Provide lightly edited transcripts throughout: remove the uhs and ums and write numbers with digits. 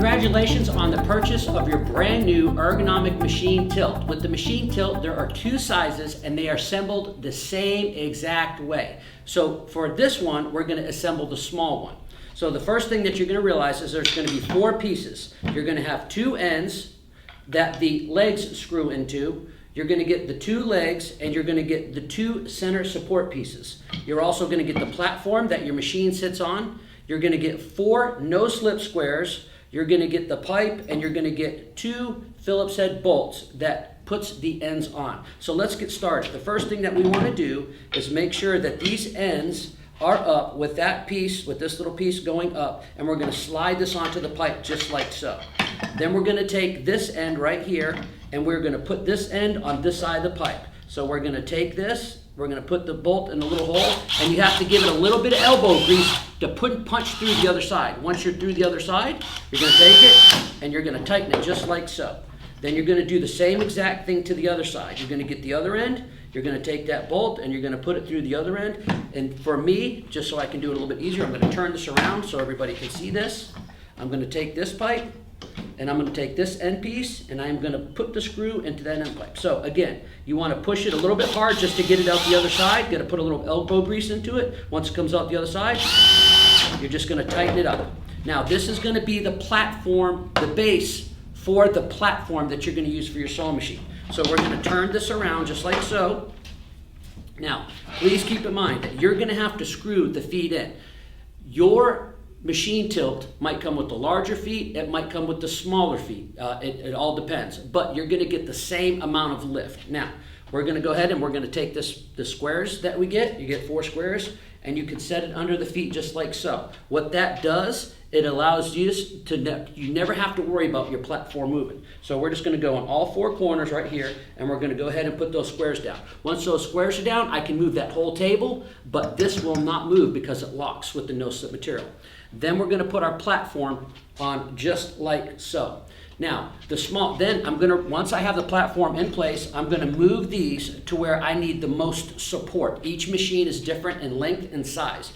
Congratulations on the purchase of your brand new Ergonomic Machine Tilt. With the Machine Tilt, there are two sizes and they are assembled the same exact way. So for this one, we're going to assemble the small one. So the first thing that you're going to realize is there's going to be four pieces. You're going to have two ends that the legs screw into. You're going to get the two legs and you're going to get the two center support pieces. You're also going to get the platform that your machine sits on. You're going to get four no-slip squares. You're going to get the pipe and you're going to get two Phillips head bolts that puts the ends on. So let's get started. The first thing that we want to do is make sure that these ends are up with that piece, with this little piece going up, and we're going to slide this onto the pipe just like so. Then we're going to take this end right here and we're going to put this end on this side of the pipe. So we're going to take this, we're going to put the bolt in the little hole, and you have to give it a little bit of elbow grease to punch through the other side. Once you're through the other side, you're going to take it and you're going to tighten it just like so. Then you're going to do the same exact thing to the other side. You're going to get the other end, you're going to take that bolt and you're going to put it through the other end. And for me, just so I can do it a little bit easier, I'm going to turn this around so everybody can see this. I'm going to take this pipe and I'm going to take this end piece and I'm going to put the screw into that end pipe. So again, you want to push it a little bit hard just to get it out the other side. You're going to put a little elbow grease into it. Once it comes out the other side, you're just going to tighten it up. Now this is going to be the platform, the base for the platform that you're going to use for your sewing machine. So we're going to turn this around just like so. Now, please keep in mind that you're going to have to screw the feet in. Your machine tilt might come with the larger feet, it might come with the smaller feet. It all depends, but you're going to get the same amount of lift. Now, we're going to go ahead and we're going to take the squares that we get. You get four squares, and you can set it under the feet just like so. What that does, it allows you you never have to worry about your platform moving. So we're just going to go on all four corners right here, and we're going to go ahead and put those squares down. Once those squares are down, I can move that whole table, but this will not move because it locks with the no-slip material. Then we're going to put our platform on just like so. Now, once I have the platform in place, I'm going to move these to where I need the most support. Each machine is different in length and size.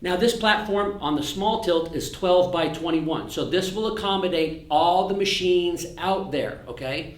Now this platform on the small tilt is 12 by 21. So this will accommodate all the machines out there, okay?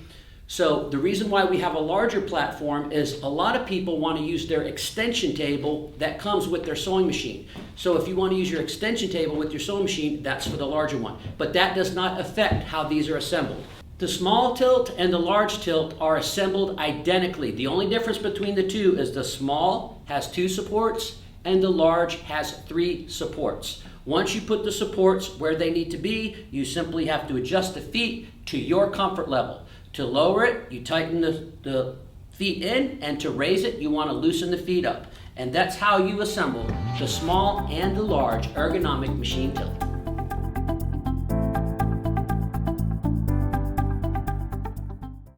So the reason why we have a larger platform is a lot of people want to use their extension table that comes with their sewing machine. So if you want to use your extension table with your sewing machine, that's for the larger one. But that does not affect how these are assembled. The small tilt and the large tilt are assembled identically. The only difference between the two is the small has two supports and the large has three supports. Once you put the supports where they need to be, you simply have to adjust the feet to your comfort level. To lower it, you tighten the feet in, and to raise it, you want to loosen the feet up. And that's how you assemble the small and the large ergonomic machine tilt.